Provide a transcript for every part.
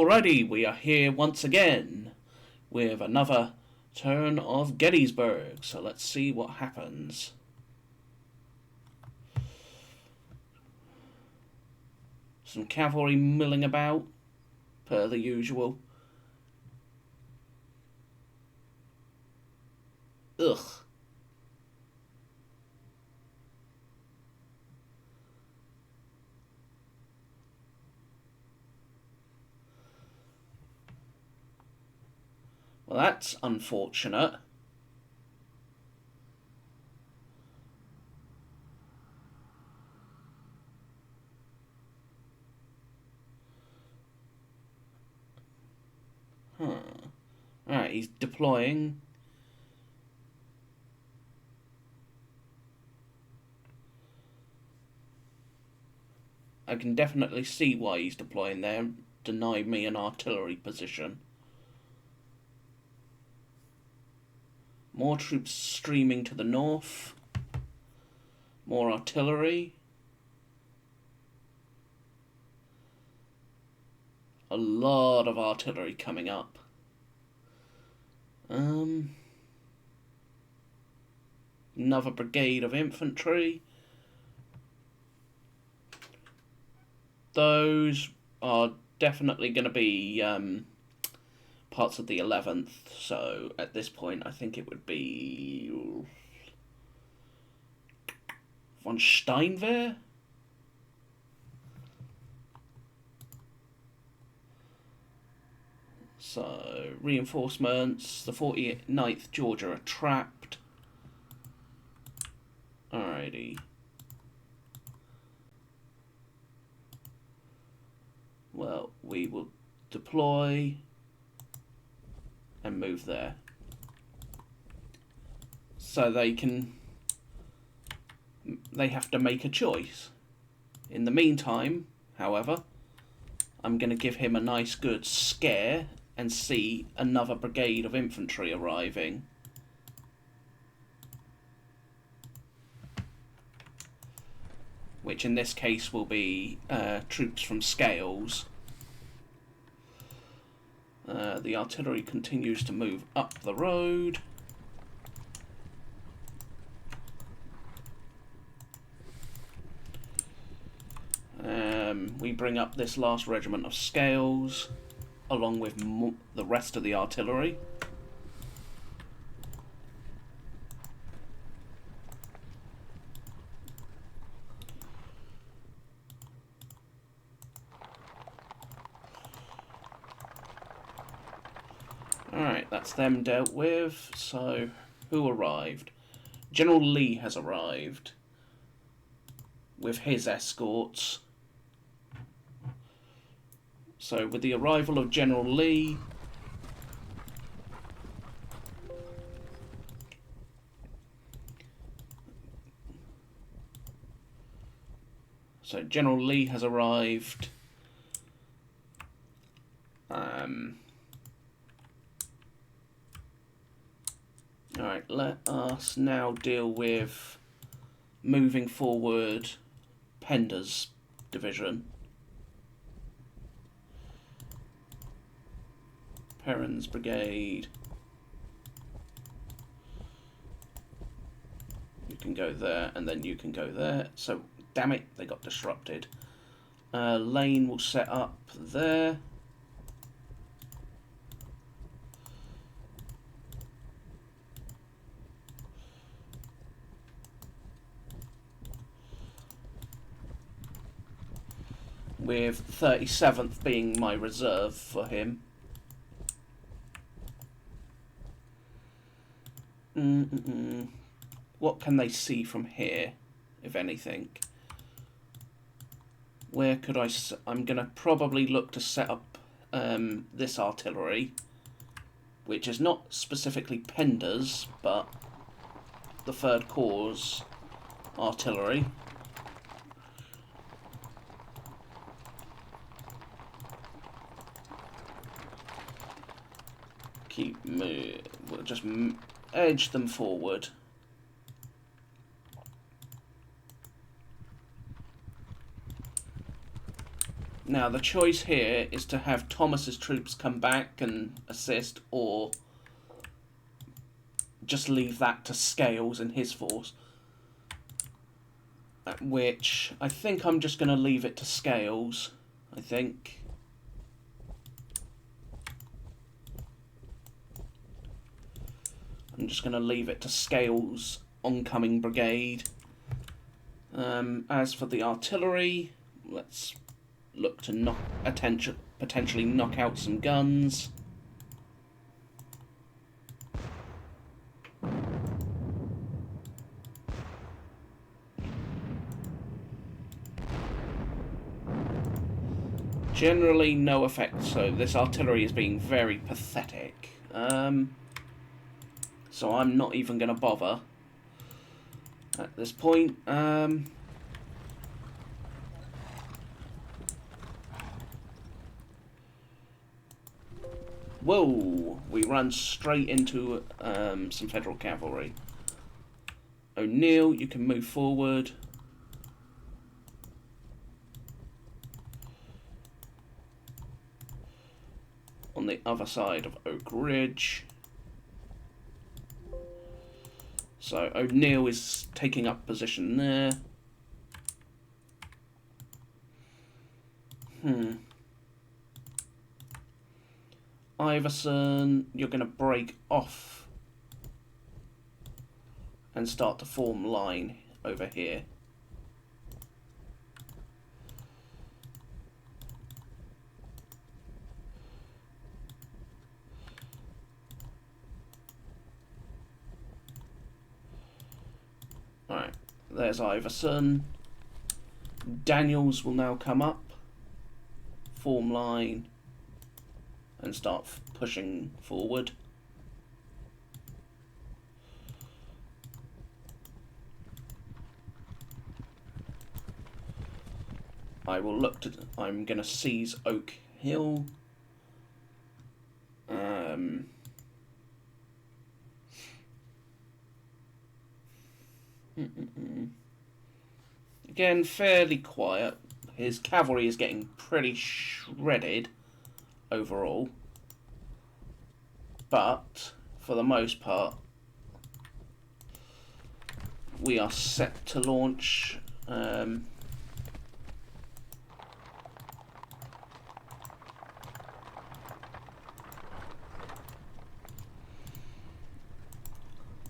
Alrighty, we are here once again with another turn of Gettysburg, so let's see what happens. Some cavalry milling about, per the usual. Ugh. Well, that's unfortunate. Alright, he's deploying. I can definitely see why he's deploying there. Denied me an artillery position. More troops streaming to the north. More artillery. A lot of artillery coming up. Another brigade of infantry. Those are definitely going to be parts of the 11th, so at this point I think it would be von Steinwehr? So, reinforcements, the 49th Georgia are trapped. Alrighty. Well, we will deploy and move there. So they have to make a choice. In the meantime, however, I'm going to give him a nice good scare and see another brigade of infantry arriving. Which in this case will be troops from Scales. The artillery continues to move up the road. We bring up this last regiment of Scales, along with the rest of the artillery. Alright, that's them dealt with. So, who arrived? General Lee has arrived with his escorts. So, with the arrival of General Lee, General Lee has arrived. Alright, let us now deal with moving forward Pender's division. Perrin's brigade. You can go there, and then you can go there. So, damn it, they got disrupted. Lane will set up there. With 37th being my reserve for him. What can they see from here, if anything? Where could I'm going to probably look to set up this artillery, which is not specifically Pender's, but the 3rd Corps artillery. We'll just edge them forward. Now, the choice here is to have Thomas's troops come back and assist, or just leave that to Scales and his force. Which, I think I'm just going to leave it to Scales, I think. I'm just going to leave it to Scales' oncoming brigade. As for the artillery, let's look to potentially knock out some guns. Generally no effect, so this artillery is being very pathetic. So I'm not even going to bother at this point. Whoa! We run straight into some Federal cavalry. O'Neill, you can move forward. On the other side of Oak Ridge. So O'Neill is taking up position there. Iverson, you're going to break off and start to form line over here. Alright, there's Iverson. Daniels will now come up, form line, and start pushing forward. I'm going to seize Oak Hill. Again, fairly quiet. His cavalry is getting pretty shredded overall. But, for the most part, we are set to launch.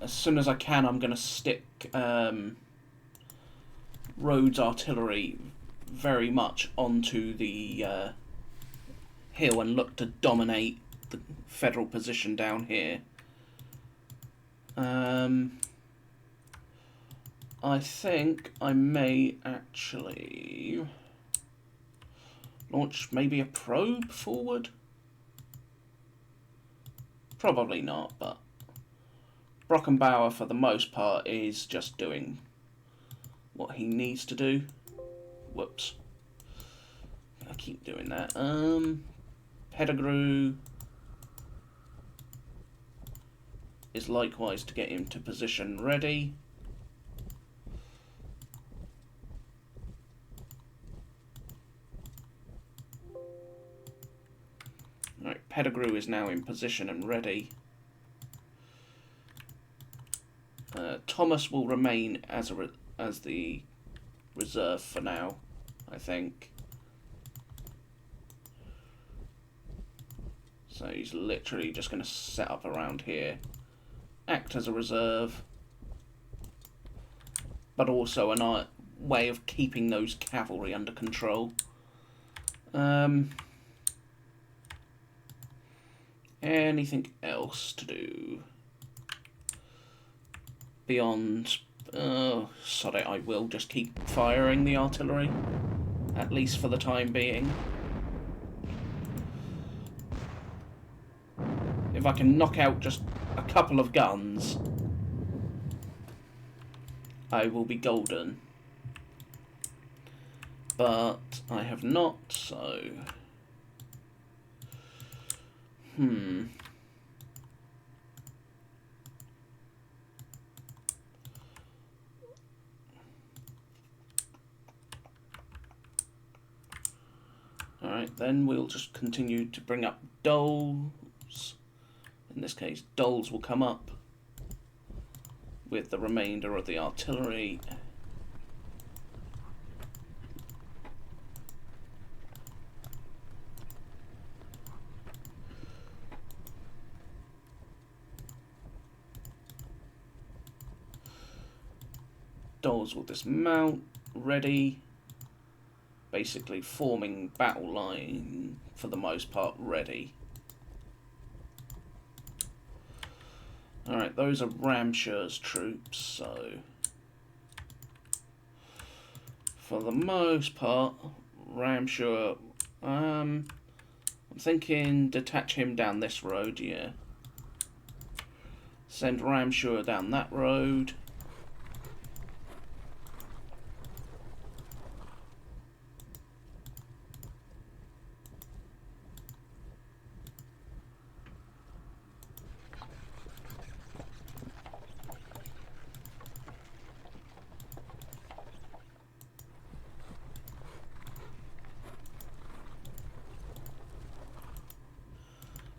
As soon as I can, I'm going to stick Rhodes artillery very much onto the hill and look to dominate the Federal position down here. I think I may actually launch maybe a probe forward. Probably not, but Brockenbauer for the most part is just doing what he needs to do. Whoops. I keep doing that. Pettigrew is likewise to get him to position ready. Right, Pettigrew is now in position and ready. Thomas will remain as the reserve for now, I think. So he's literally just going to set up around here, act as a reserve, but also a way of keeping those cavalry under control. Anything else to do? Beyond, sod it, I will just keep firing the artillery, at least for the time being. If I can knock out just a couple of guns, I will be golden. But I have not, so... Alright, then we'll just continue to bring up Doles. In this case, Doles will come up with the remainder of the artillery. Doles will dismount, ready, basically forming battle line for the most part, ready. Alright, those are Ramsher's troops, so for the most part, Ramsher, I'm thinking detach him down this road, yeah. Send Ramsher down that road.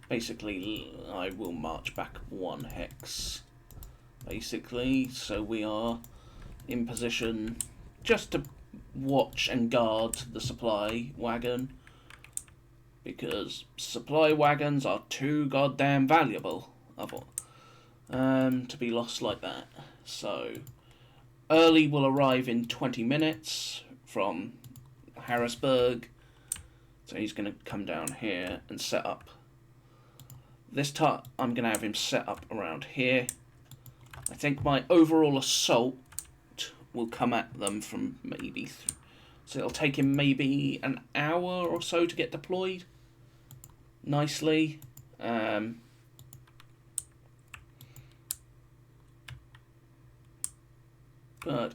Basically, I will march back 1 hex, basically, so we are in position just to watch and guard the supply wagon, because supply wagons are too goddamn valuable to be lost like that. So, Early will arrive in 20 minutes from Harrisburg, so he's going to come down here and set up. This time I'm going to have him set up around here. I think my overall assault will come at them from maybe... so it'll take him maybe an hour or so to get deployed nicely. But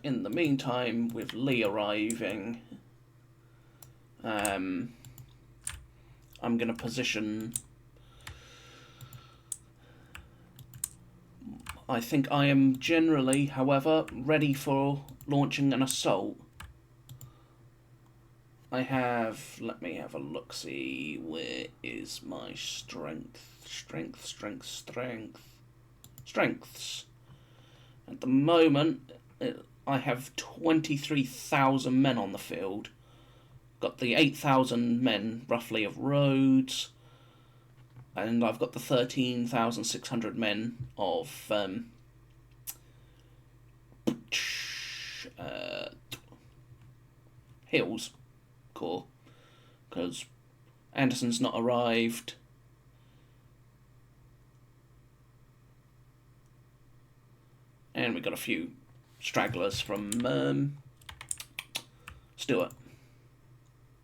in the meantime, with Lee arriving, I'm going to position... I think I am generally, however, ready for launching an assault. I have, let me have a look-see, where is my strengths. At the moment, I have 23,000 men on the field. Got the 8,000 men, roughly, of roads, and I've got the 13,600 men of Hills Corps, because Anderson's not arrived. And we've got a few stragglers from Stuart.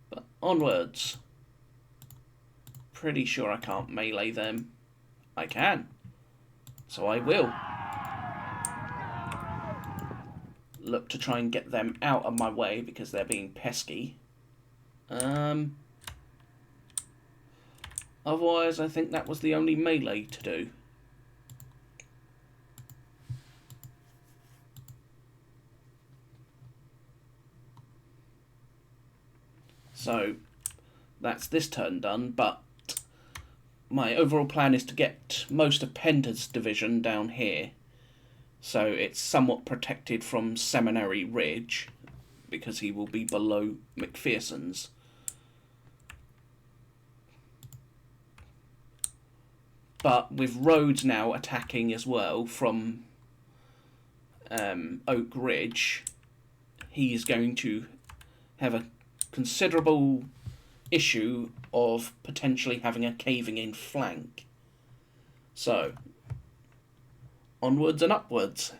But onwards. Pretty sure I can't melee them. I can. So I will. Look to try and get them out of my way because they're being pesky. Otherwise, I think that was the only melee to do. So, that's this turn done, but my overall plan is to get most of Pender's division down here, so it's somewhat protected from Seminary Ridge, because he will be below McPherson's. But with Rhodes now attacking as well from Oak Ridge, he's going to have a considerable issue of potentially having a caving in flank. So, onwards and upwards.